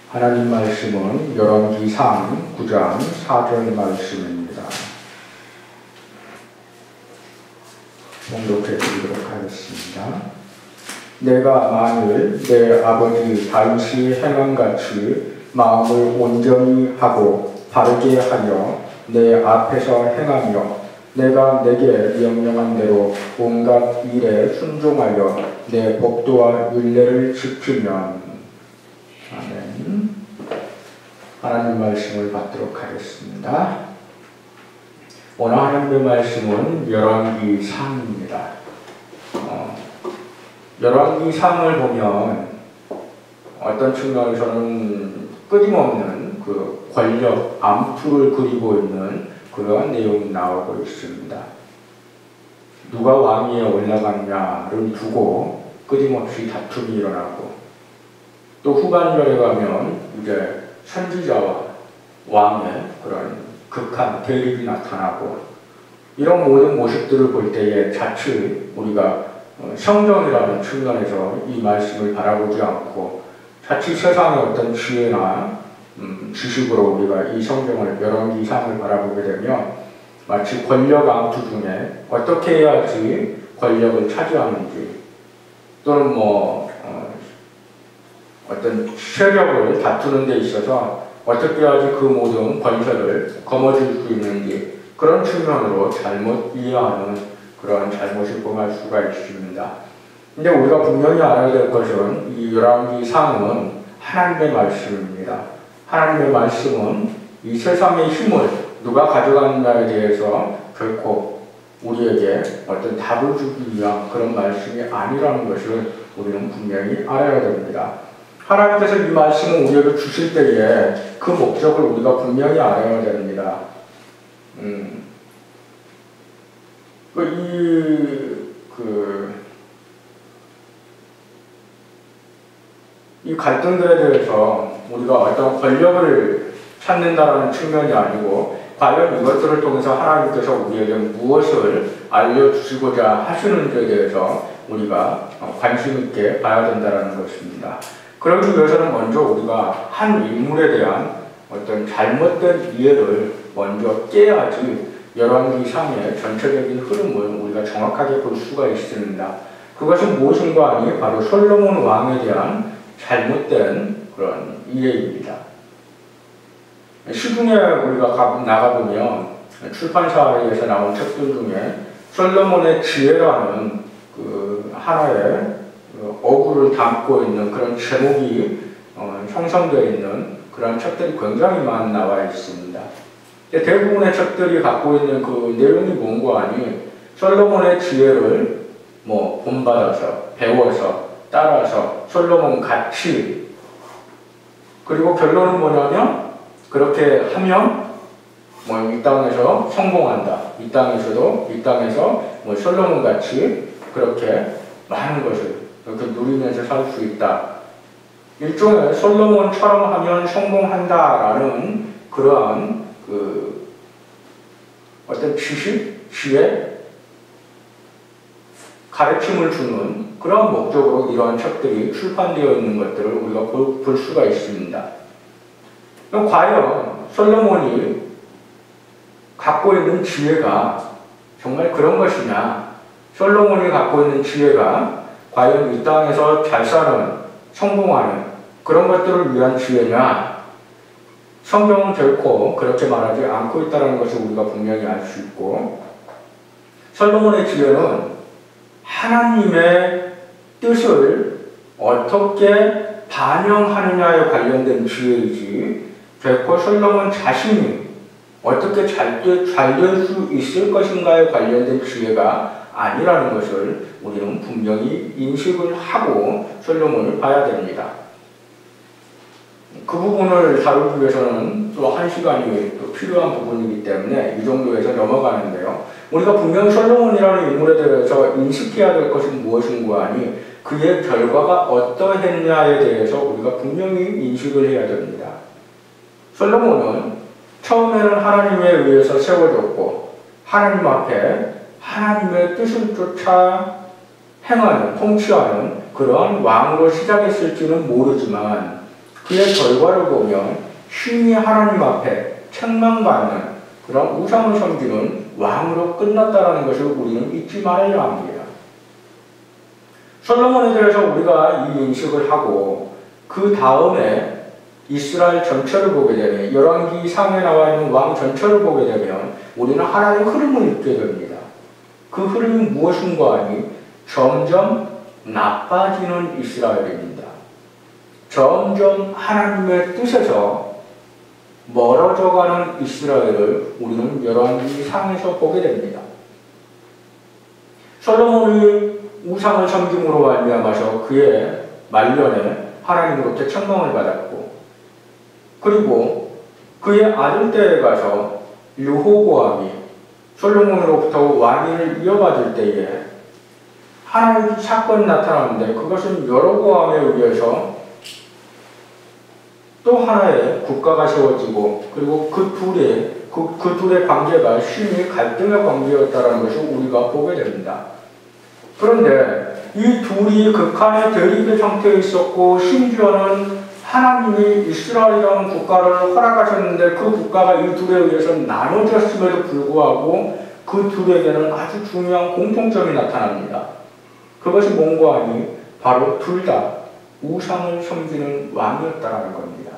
하나님 말씀은 열왕기상 9장 4절 말씀입니다. 봉독해 드리도록 하겠습니다. 내가 만일 내 아버지 다윗이 행함같이 마음을 온전히 하고 바르게 하며 내 앞에서 행하며 내가 내게 명령한 대로 온갖 일에 순종하여 내 법도와 율례를 지키면. 아멘. 하나님 말씀을 받도록 하겠습니다. 오늘 하나님의 말씀은 열왕기상입니다. 열왕기상을 보면 어떤 측면에서는 끊임없는 그 권력 암투를 그리고 있는 그러한 내용이 나오고 있습니다. 누가 왕위에 올라갔냐를 두고 끊임없이 다툼이 일어나고, 또 후반절에 가면 이제 선지자와 왕의 그런 극한 대립이 나타나고, 이런 모든 모습들을 볼 때에 자칫 우리가 성경이라는 측면에서 이 말씀을 바라보지 않고 자칫 세상의 어떤 지혜나 지식으로 우리가 이 성경을 열왕기상을 바라보게 되면 마치 권력 암투 중에 어떻게 해야지 권력을 차지하는지, 또는 어떤 세력을 다투는 데 있어서 어떻게 해야지 그 모든 권세를 거머쥘 수 있는지, 그런 측면으로 잘못 이해하는 그런 잘못을 범할 수가 있습니다. 근데 우리가 분명히 알아야 될 것은 이 열왕기상은 하나님의 말씀입니다. 하나님의 말씀은 이 세상의 힘을 누가 가져가느냐에 대해서 결코 우리에게 어떤 답을 주기 위한 그런 말씀이 아니라는 것을 우리는 분명히 알아야 됩니다. 하나님께서 이 말씀을 우리에게 주실 때에 그 목적을 우리가 분명히 알아야 됩니다. 이 갈등들에 대해서 우리가 어떤 권력을 찾는다는 측면이 아니고, 과연 이것들을 통해서 하나님께서 우리에게 무엇을 알려주시고자 하시는지에 대해서 우리가 관심 있게 봐야 된다는 것입니다. 그러기 위해서는 먼저 우리가 한 인물에 대한 어떤 잘못된 이해를 먼저 깨야지 열왕기상의 전체적인 흐름을 우리가 정확하게 볼 수가 있습니다. 그것은 무엇인가 하니 바로 솔로몬 왕에 대한 잘못된 그런 이해입니다. 시중에 우리가 나가보면 출판사에서 나온 책들 중에 솔로몬의 지혜라는 그 하나의 어구를 담고 있는 그런 제목이 형성되어 있는 그런 책들이 굉장히 많이 나와 있습니다. 대부분의 책들이 갖고 있는 그 내용이 뭔가 하니 솔로몬의 지혜를 본받아서 배워서 따라서 솔로몬 같이, 그리고 결론은 뭐냐면 그렇게 하면 이 땅에서 성공한다, 이 땅에서 솔로몬 같이 그렇게 많은 것을 이렇게 누리면서 살 수 있다, 일종의 솔로몬처럼 하면 성공한다라는 그러한 어떤 지식, 지혜, 가르침을 주는 그런 목적으로 이러한 책들이 출판되어 있는 것들을 우리가 볼 수가 있습니다. 그럼 과연 솔로몬이 갖고 있는 지혜가 정말 그런 것이냐? 솔로몬이 갖고 있는 지혜가 과연 이 땅에서 잘 사는, 성공하는 그런 것들을 위한 지혜냐? 성경은 결코 그렇게 말하지 않고 있다는 것을 우리가 분명히 알 수 있고, 솔로몬의 지혜는 하나님의 뜻을 어떻게 반영하느냐에 관련된 지혜이지, 결코 솔로몬 자신이 어떻게 잘 될 수 있을 것인가에 관련된 지혜가 아니라는 것을 우리는 분명히 인식을 하고 솔로몬을 봐야 됩니다. 그 부분을 다루기 위해서는 또 1시간이 또 필요한 부분이기 때문에 이 정도에서 넘어가는데요. 우리가 분명히 솔로몬이라는 인물에 대해서 인식해야 될 것은 무엇인가 하니 그의 결과가 어떠했냐에 대해서 우리가 분명히 인식을 해야 됩니다. 솔로몬은 처음에는 하나님에 의해서 세워졌고, 하나님 앞에 하나님의 뜻을 쫓아 행하는, 통치하는 그러한 왕으로 시작했을지는 모르지만, 그의 결과를 보면 신이 하나님 앞에 책망받는 그런 우상을 섬기는 왕으로 끝났다는 것을 우리는 잊지 말아야 합니다. 솔로몬에 대해서 우리가 이 인식을 하고 그 다음에 이스라엘 전체를 보게 되면 열왕기 상에 나와 있는 왕 전체를 보게 되면 우리는 하나의 흐름을 읽게 됩니다. 그 흐름이 무엇인가 하니 점점 나빠지는 이스라엘입니다. 점점 하나님의 뜻에서 멀어져가는 이스라엘을 우리는 열왕기 상에서 보게 됩니다. 솔로몬이 우상을 섬김으로 말미암아서 그의 말년에 하나님으로부터 책망을 받았고, 그리고 그의 아들 때에 가서 르호보암이 솔로몬으로부터 왕위를 이어받을 때에 하나님 사건이 나타나는데 그것은 여로보암에 의해서 또 하나의 국가가 세워지고, 그리고 그 둘의 관계가 심히 갈등의 관계였다는 것을 우리가 보게 됩니다. 그런데 이 둘이 극한의 대립의 상태에 있었고, 심지어는 하나님이 이스라엘이라는 국가를 허락하셨는데 그 국가가 이 둘에 의해서 나눠졌음에도 불구하고 그 둘에게는 아주 중요한 공통점이 나타납니다. 그것이 뭔가 하니 바로 둘 다 우상을 섬기는 왕이었다는 겁니다.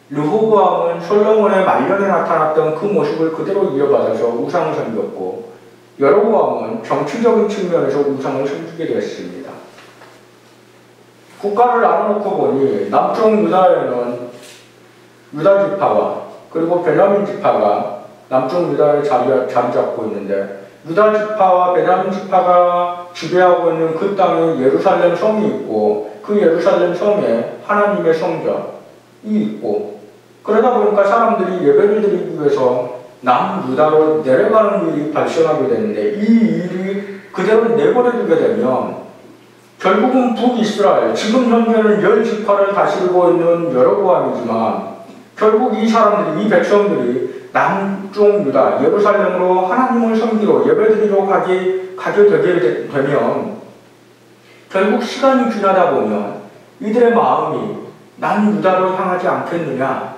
르호보암은 솔로몬의 말년에 나타났던 그 모습을 그대로 이어받아서 우상을 섬겼고, 여로보암은 정치적인 측면에서 우상을 섬기게 되었습니다. 국가를 나눠놓고 보니 남쪽 유다에는 유다 지파와 그리고 베냐민 지파가 남쪽 유다에 자리 잡고 있는데, 유다 지파와 베냐민 지파가 지배하고 있는 그 땅에 예루살렘 성이 있고, 그 예루살렘 성에 하나님의 성전이 있고, 그러다 보니까 사람들이 예배를 드리기 위해서 남유다로 내려가는 일이 발생하게 되는데, 이 일이 그대로 내버려두게 되면 결국은 북이스라엘, 지금 현재는 10지파를 다스리고 있는 여로보암이지만 결국 이 사람들이, 이 백성들이 남쪽 유다, 예루살렘으로 하나님을 섬기러 예배드리러 가게 되게 되면 결국 시간이 지나다 보면 이들의 마음이 남유다로 향하지 않겠느냐.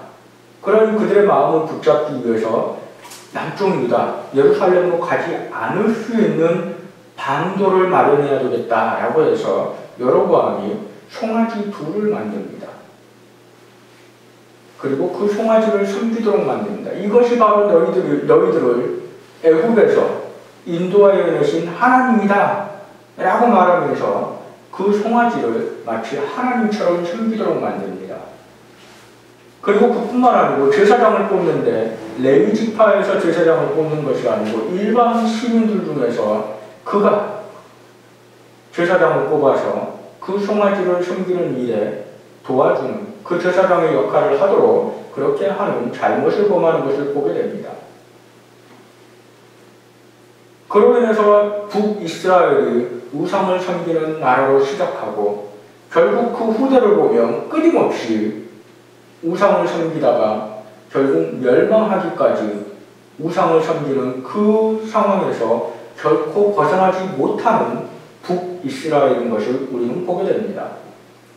그런 그들의 마음을 붙잡기 위해서 남쪽 유다, 예루살렘으로 가지 않을 수 있는 방도를 마련해야 되겠다라고 해서 여로보암이 송아지 둘을 만듭니다. 그리고 그 송아지를 섬기도록 만듭니다. 이것이 바로 너희들을 애굽에서 인도하여 내신 하나님이다 라고 말하면서 그 송아지를 마치 하나님처럼 섬기도록 만듭니다. 그리고 그뿐만 아니고 제사장을 뽑는데 레위 지파에서 제사장을 뽑는 것이 아니고 일반 시민들 중에서 그가 제사장을 뽑아서 그 송아지를 섬기는 일에 도와주는 그 제사장의 역할을 하도록 그렇게 하는 잘못을 범하는 것을 보게 됩니다. 그로 인해서 북이스라엘이 우상을 섬기는 나라로 시작하고 결국 그 후대를 보면 끊임없이 우상을 섬기다가 결국 멸망하기까지 우상을 섬기는 그 상황에서 결코 벗어나지 못하는 북이스라엘인 것을 우리는 보게 됩니다.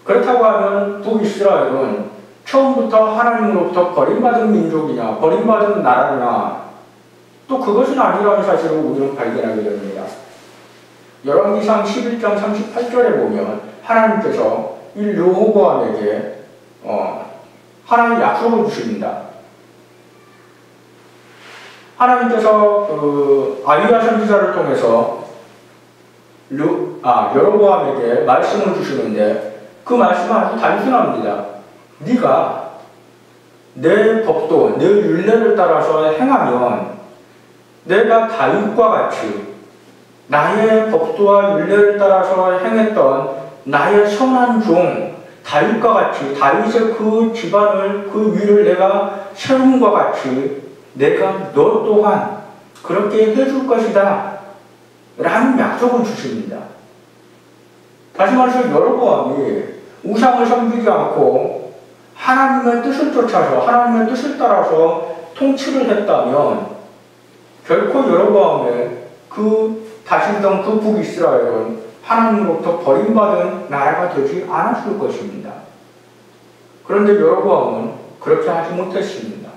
그렇다고 하면 북이스라엘은 처음부터 하나님으로부터 버림받은 민족이냐, 버림받은 나라냐, 또 그것은 아니라는 사실을 우리는 발견하게 됩니다. 열왕기상 11장 38절에 보면 하나님께서 이 르호보암에게 하나님 약속을 주십니다. 하나님께서 아히야 선지자를 통해서 여로보암에게 말씀을 주시는데 그 말씀은 아주 단순합니다. 네가 내 법도 내 율례를 따라서 행하면 내가 다윗과 같이 나의 법도와 율례를 따라서 행했던 나의 선한 종 다윗과 같이 다윗의 그 집안을 그 위를 내가 세움과 같이 내가 너 또한 그렇게 해줄 것이다 라는 약속을 주십니다. 다시 말해서 여로보암이 우상을 섬기지 않고 하나님의 뜻을 쫓아서 하나님의 뜻을 따라서 통치를 했다면 결코 여로보암의 그 다스리던 그 북이스라엘은 하나님으로부터 버림받은 나라가 되지 않았을 것입니다. 그런데 여로보암은 그렇게 하지 못했습니다.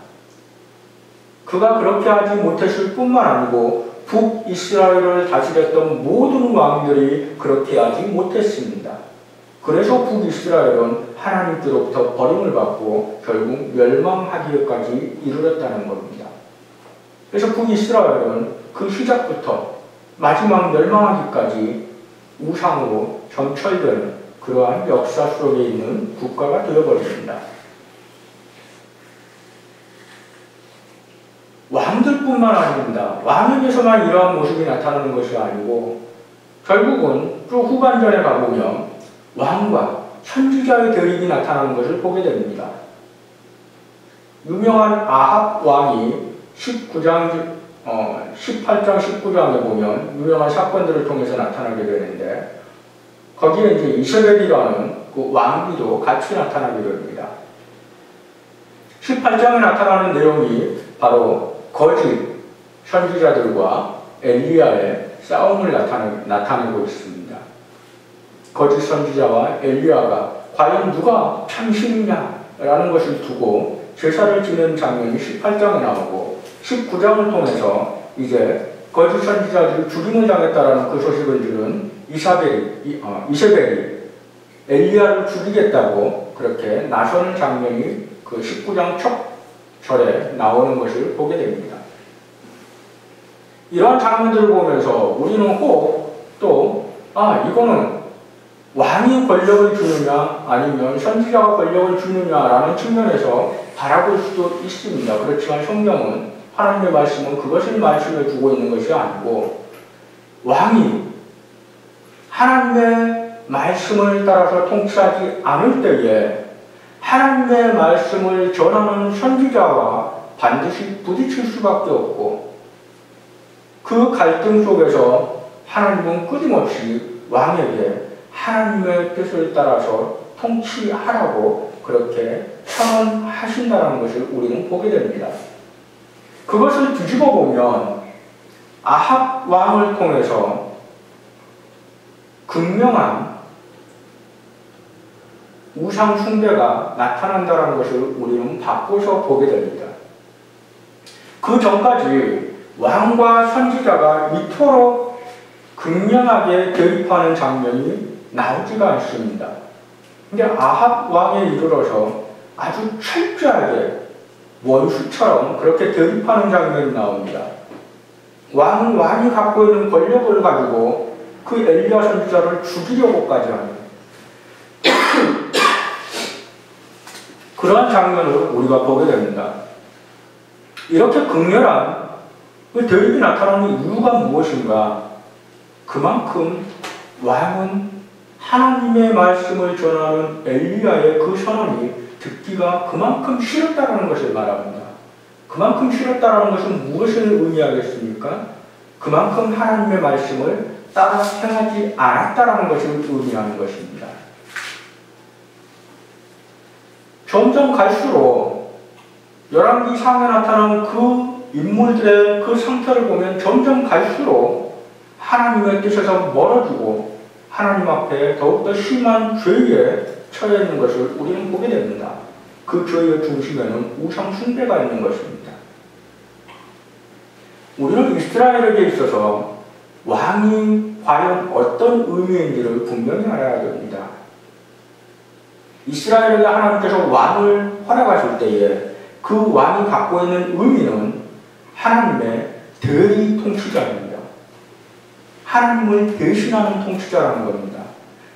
그가 그렇게 하지 못했을 뿐만 아니고 북이스라엘을 다스렸던 모든 왕들이 그렇게 하지 못했습니다. 그래서 북이스라엘은 하나님께로부터 버림을 받고 결국 멸망하기까지 이르렀다는 겁니다. 그래서 북이스라엘은 그 시작부터 마지막 멸망하기까지 우상으로 점철되는 그러한 역사 속에 있는 국가가 되어버립니다. 왕들뿐만 아닙니다. 왕에게서만 이러한 모습이 나타나는 것이 아니고 결국은 또 후반전에 가보면 왕과 선지자의 대립이 나타나는 것을 보게 됩니다. 유명한 아합 왕이 18장, 19장에 보면 유명한 사건들을 통해서 나타나게 되는데 거기에 이제 이세벨이라는 그 왕비도 같이 나타나게 됩니다. 18장에 나타나는 내용이 바로 거짓 선지자들과 엘리야의 싸움을 나타내고 있습니다. 거짓 선지자와 엘리야가 과연 누가 참신이냐라는 것을 두고 제사를 지는 장면이 18장에 나오고 19장을 통해서 이제 거짓 선지자들이 죽임을 당했다라는 그 소식을 들은 이세벨이 엘리야를 죽이겠다고 그렇게 나서는 장면이 그 19장 첫 절에 나오는 것을 보게 됩니다. 이러한 장면들을 보면서 우리는 혹 또 이거는 왕이 권력을 주느냐 아니면 선지자가 권력을 주느냐라는 측면에서 바라볼 수도 있습니다. 그렇지만 성경은 하나님의 말씀은 그것을 말씀해 주고 있는 것이 아니고 왕이 하나님의 말씀을 따라서 통치하지 않을 때에 하나님의 말씀을 전하는 선지자와 반드시 부딪힐 수밖에 없고 그 갈등 속에서 하나님은 끊임없이 왕에게 하나님의 뜻을 따라서 통치하라고 그렇게 선언하신다는 것을 우리는 보게 됩니다. 그것을 뒤집어 보면 아합 왕을 통해서 극명한 우상 숭배가 나타난다는 것을 우리는 바꿔서 보게 됩니다. 그 전까지 왕과 선지자가 이토록 극명하게 대립하는 장면이 나오지가 않습니다. 근데 아합 왕에 이르러서 아주 철저하게 원수처럼 그렇게 대립하는 장면이 나옵니다. 왕은 왕이 갖고 있는 권력을 가지고 그 엘리야 선지자를 죽이려고까지 합니다. 그러한 장면을 우리가 보게 됩니다. 이렇게 극렬한 대립이 나타나는 이유가 무엇인가? 그만큼 왕은 하나님의 말씀을 전하는 엘리야의 그 선언이 듣기가 그만큼 싫었다는 것을 말합니다. 그만큼 싫었다는 것은 무엇을 의미하겠습니까? 그만큼 하나님의 말씀을 따라 행하지 않았다는 것을 의미하는 것입니다. 점점 갈수록 열왕기상에 나타난 그 인물들의 그 상태를 보면 점점 갈수록 하나님의 뜻에서 멀어지고 하나님 앞에 더욱더 심한 죄에 처해 있는 것을 우리는 보게 됩니다. 그 죄의 중심에는 우상 숭배가 있는 것입니다. 우리는 이스라엘에게 있어서 왕이 과연 어떤 의미인지를 분명히 알아야 됩니다. 이스라엘에게 하나님께서 왕을 허락하실 때에 그 왕이 갖고 있는 의미는 하나님의 대리 통치자입니다. 하나님을 대신하는 통치자라는 겁니다.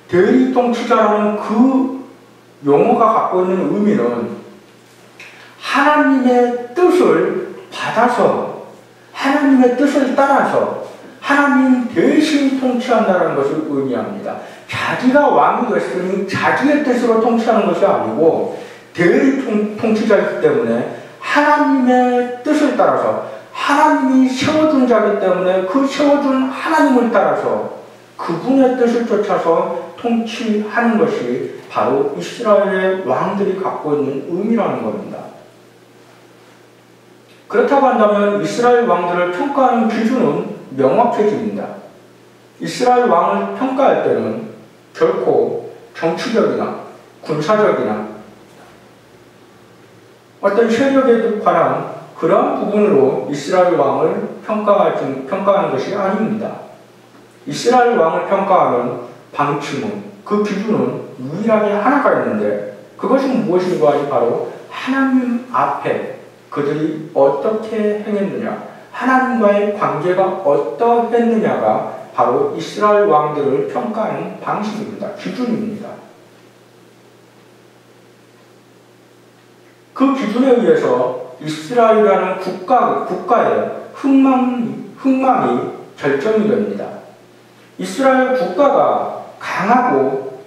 대리 통치자라는 그 용어가 갖고 있는 의미는 하나님의 뜻을 받아서 하나님의 뜻을 따라서 하나님 대신 통치한다는 것을 의미합니다. 자기가 왕이 됐으니 자기의 뜻으로 통치하는 것이 아니고 대리 통치자이기 때문에 하나님의 뜻을 따라서 하나님이 세워준 자이기 때문에 그 세워준 하나님을 따라서 그분의 뜻을 쫓아서 통치하는 것이 바로 이스라엘의 왕들이 갖고 있는 의미라는 겁니다. 그렇다고 한다면 이스라엘 왕들을 평가하는 기준은 명확해집니다. 이스라엘 왕을 평가할 때는 결코 정치적이나 군사적이나 어떤 세력에 관한 그런 부분으로 이스라엘 왕을 평가하는 것이 아닙니다. 이스라엘 왕을 평가하는 방침은, 그 기준은 유일하게 하나가 있는데 그것은 무엇인가 하니 바로 하나님 앞에 그들이 어떻게 행했느냐, 하나님과의 관계가 어떠했느냐가 바로 이스라엘 왕들을 평가하는 방식입니다. 기준입니다. 그 기준에 의해서 이스라엘이라는 국가의 흥망이 결정이 됩니다. 이스라엘 국가가 강하고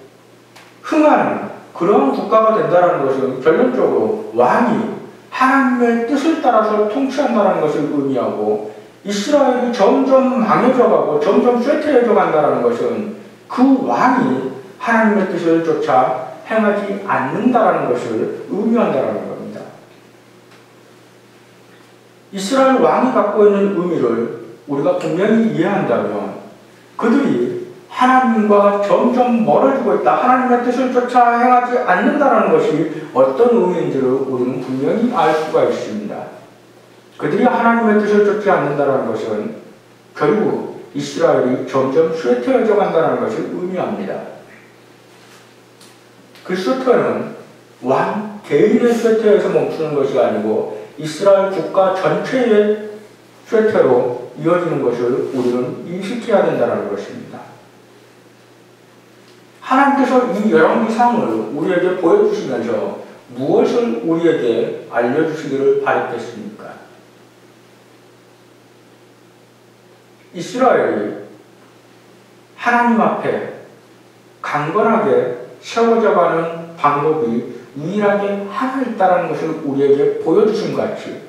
흥하는 그런 국가가 된다는 것은 결론적으로 왕이 하나님의 뜻을 따라서 통치한다는 것을 의미하고, 이스라엘이 점점 망해져가고 점점 쇠퇴해져 간다는 것은 그 왕이 하나님의 뜻을 쫓아 행하지 않는다는 것을 의미한다는 겁니다. 이스라엘 왕이 갖고 있는 의미를 우리가 분명히 이해한다면 그들이 하나님과 점점 멀어지고 있다, 하나님의 뜻을 쫓아 행하지 않는다는 것이 어떤 의미인지를 우리는 분명히 알 수가 있습니다. 그들이 하나님의 뜻을 쫓지 않는다는 것은 결국 이스라엘이 점점 쇠퇴해져 간다는 것을 의미합니다. 그 쇠퇴는 왕 개인의 쇠퇴에서 멈추는 것이 아니고 이스라엘 국가 전체의 쇠퇴로 이어지는 것을 우리는 인식해야 된다는 것입니다. 하나님께서 이 열왕기상을 우리에게 보여주시면서 무엇을 우리에게 알려주시기를 바랬겠습니까? 이스라엘이 하나님 앞에 강건하게 세워져가는 방법이 유일하게 하나 있다는 것을 우리에게 보여주신 것 같이,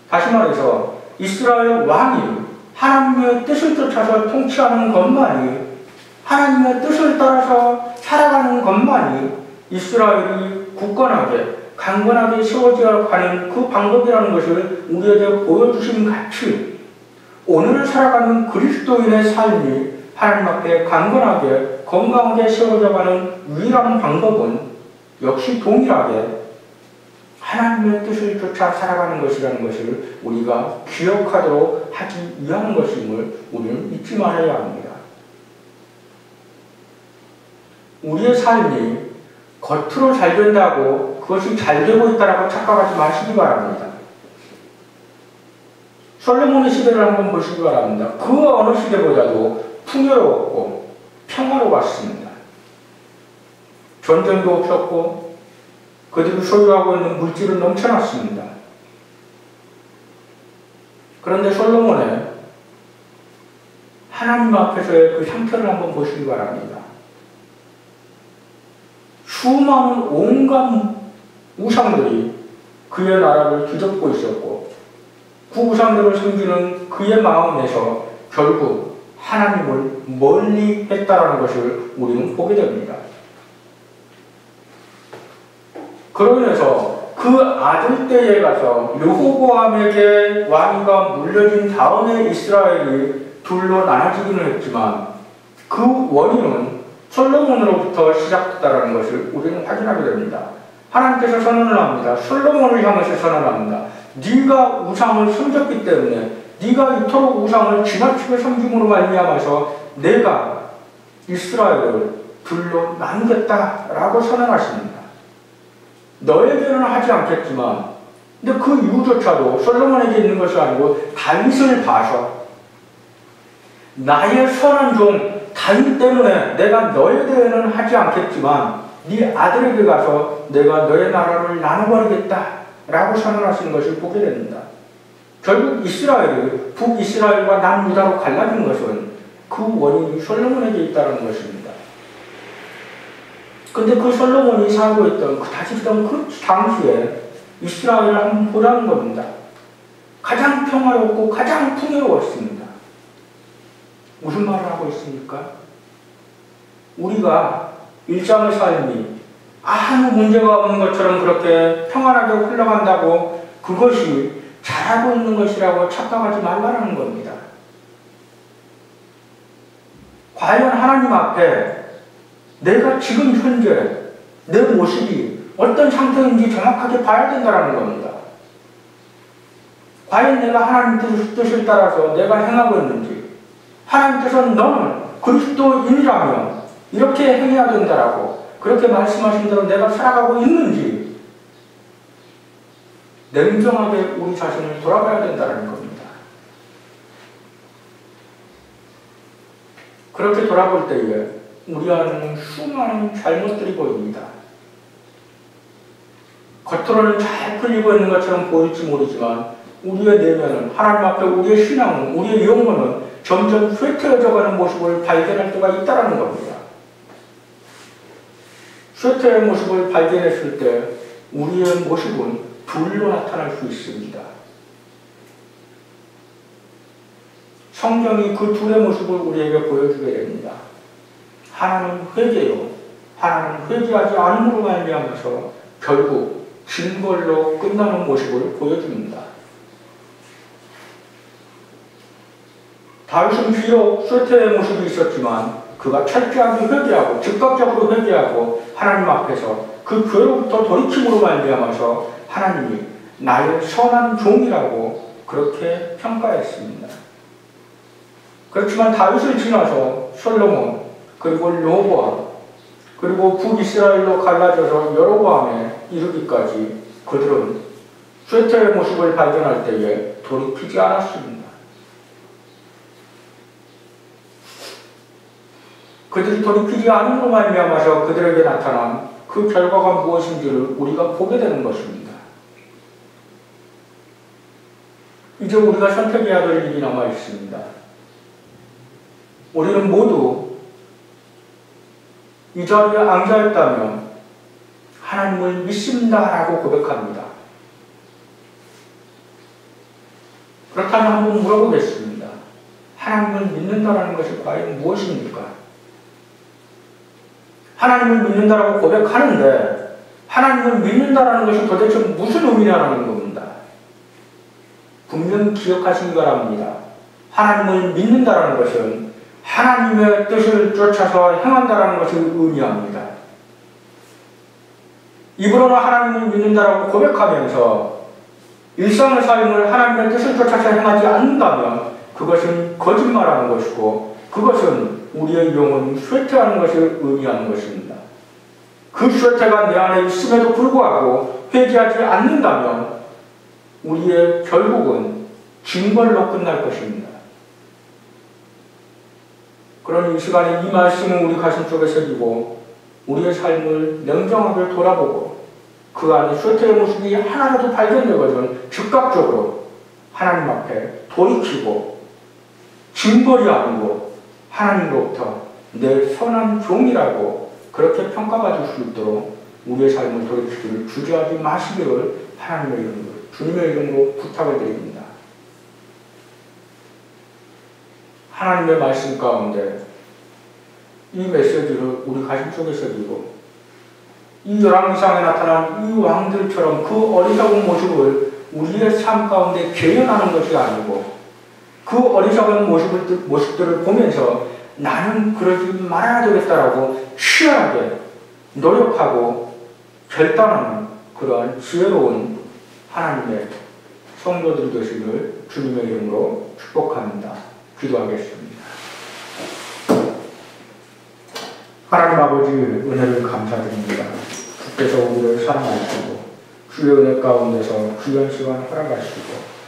다시 말해서 이스라엘 왕이 하나님의 뜻을 쫓아서 통치하는 것만이, 하나님의 뜻을 따라서 살아가는 것만이 이스라엘이 굳건하게 강건하게 세워져 가는 그 방법이라는 것을 우리에게 보여주신 같이, 오늘 살아가는 그리스도인의 삶이 하나님 앞에 강건하게 건강하게 세워져 가는 유일한 방법은 역시 동일하게 하나님의 뜻을 쫓아 살아가는 것이라는 것을 우리가 기억하도록 하기 위한 것임을 우리는 잊지 말아야 합니다. 우리의 삶이 겉으로 잘 된다고 그것이 잘 되고 있다고 착각하지 마시기 바랍니다. 솔로몬의 시대를 한번 보시기 바랍니다. 그 어느 시대보다도 풍요로웠고 평화로웠습니다. 전쟁도 없었고 그들이 소유하고 있는 물질은 넘쳐났습니다. 그런데 솔로몬의 하나님 앞에서의 그 상태를 한번 보시기 바랍니다. 수많은 온갖 우상들이 그의 나라를 뒤덮고 있었고 그 우상들을 섬기는 그의 마음에서 결국 하나님을 멀리 했다는 것을 우리는 보게 됩니다. 그로 인해서 그 아들 때에 가서 르호보암에게 왕위가 물려진 다음에 이스라엘이 둘로 나눠지기는 했지만 그 원인은 솔로몬으로부터 시작됐다는 것을 우리는 확인하게 됩니다. 하나님께서 선언을 합니다. 솔로몬을 향해서 선언합니다. 네가 우상을 섬겼기 때문에, 네가 이토록 우상을 지나치게 섬김으로 말미암아서 내가 이스라엘을 둘로 나누겠다라고 선언하십니다. 너에게는 하지 않겠지만, 근데 그 이유조차도 솔로몬에게 있는 것이 아니고 다윗을 봐서 나의 선한 종 다윗 때문에 내가 너에 대해는 하지 않겠지만 네 아들에게 가서 내가 너의 나라를 나눠버리겠다 라고 선언하시는 것을 보게 됩니다. 결국 이스라엘이 북이스라엘과 남유다로 갈라진 것은 그 원인이 솔로몬에게 있다는 것입니다. 근데 그 솔로몬이 살고 있던, 다스리던 그 당시에 이스라엘을 한번 보라는 겁니다. 가장 평화롭고 가장 풍요로웠습니다. 무슨 말을 하고 있습니까? 우리가 일상의 삶이 아무 문제가 없는 것처럼 그렇게 평안하게 흘러간다고 그것이 잘하고 있는 것이라고 착각하지 말라는 겁니다. 과연 하나님 앞에 내가 지금 현재 내 모습이 어떤 상태인지 정확하게 봐야 된다는 겁니다. 과연 내가 하나님 뜻을 따라서 내가 행하고 있는지, 하나님 뜻은 너는 그리스도인이라면 이렇게 행해야 된다라고 그렇게 말씀하신 대로 내가 살아가고 있는지 냉정하게 우리 자신을 돌아봐야 된다는 겁니다. 그렇게 돌아볼 때에 우리 안에는 수많은 잘못들이 보입니다. 겉으로는 잘 풀리고 있는 것처럼 보일지 모르지만 우리의 내면은, 하나님 앞에 우리의 신앙은, 우리의 영혼은 점점 쇠퇴해져가는 모습을 발견할 때가 있다는 겁니다. 쇠퇴의 모습을 발견했을 때 우리의 모습은 둘로 나타날 수 있습니다. 성경이 그 둘의 모습을 우리에게 보여주게 됩니다. 하나는 회개요, 하나는 회개하지 않음으로 말미암아서 결국 징벌로 끝나는 모습을 보여줍니다. 다윗은 비록 쇠퇴의 모습이 있었지만 그가 철저하게 회개하고 즉각적으로 회개하고 하나님 앞에서 그 죄로부터 돌이킴으로 말미암아서 하나님이 나의 선한 종이라고 그렇게 평가했습니다. 그렇지만 다윗을 지나서 솔로몬, 그리고 르호보암, 그리고 북이스라엘로 갈라져서 여로보암에 이르기까지 그들은 쇠퇴의 모습을 발견할 때에 돌이키지 않았습니다. 그들이 돌이키지 않음으로 말미암아서 그들에게 나타난 그 결과가 무엇인지를 우리가 보게 되는 것입니다. 이제 우리가 선택해야 될 일이 남아 있습니다. 우리는 모두 이 자리에 앉아있다면 하나님을 믿습니다라고 고백합니다. 그렇다면 한번 물어보겠습니다. 하나님을 믿는다라는 것이 과연 무엇입니까? 하나님을 믿는다라고 고백하는데 하나님을 믿는다라는 것이 도대체 무슨 의미냐는 겁니다. 분명히 기억하시기 바랍니다. 하나님을 믿는다라는 것은 하나님의 뜻을 쫓아서 행한다라는 것을 의미합니다. 입으로는 하나님을 믿는다라고 고백하면서 일상의 삶을 하나님의 뜻을 쫓아서 행하지 않는다면 그것은 거짓말하는 것이고 그것은 우리의 영혼이 쇠퇴하는 것을 의미하는 것입니다. 그 쇠퇴가 내 안에 있음에도 불구하고 회개하지 않는다면 우리의 결국은 징벌로 끝날 것입니다. 그러니 이 시간에 이 말씀을 우리 가슴 속에 새기고 우리의 삶을 냉정하게 돌아보고 그 안에 쇠퇴의 모습이 하나라도 발견되거든 즉각적으로 하나님 앞에 돌이키고 징벌이 아니고 하나님으로부터 내 선한 종이라고 그렇게 평가받을 수 있도록 우리의 삶을 돌이키기를 주저하지 마시기를 하나님의 이름으로, 주님의 이름으로 부탁을 드립니다. 하나님의 말씀 가운데 이 메시지를 우리 가슴 속에 새기고 이 열왕기상에 나타난 이 왕들처럼 그 어리석은 모습을 우리의 삶 가운데 재현하는 것이 아니고 그 어리석은 모습들을 보면서 나는 그러지 말아야 되겠다라고 치열하게 노력하고 결단하는 그러한 지혜로운 하나님의 성도들이 되시기를 주님의 이름으로 축복합니다. 기도하겠습니다. 하나님 아버지 은혜를 감사드립니다. 주께서 우리를 사랑하시고 주의 은혜 가운데서 귀한 시간 허락하시고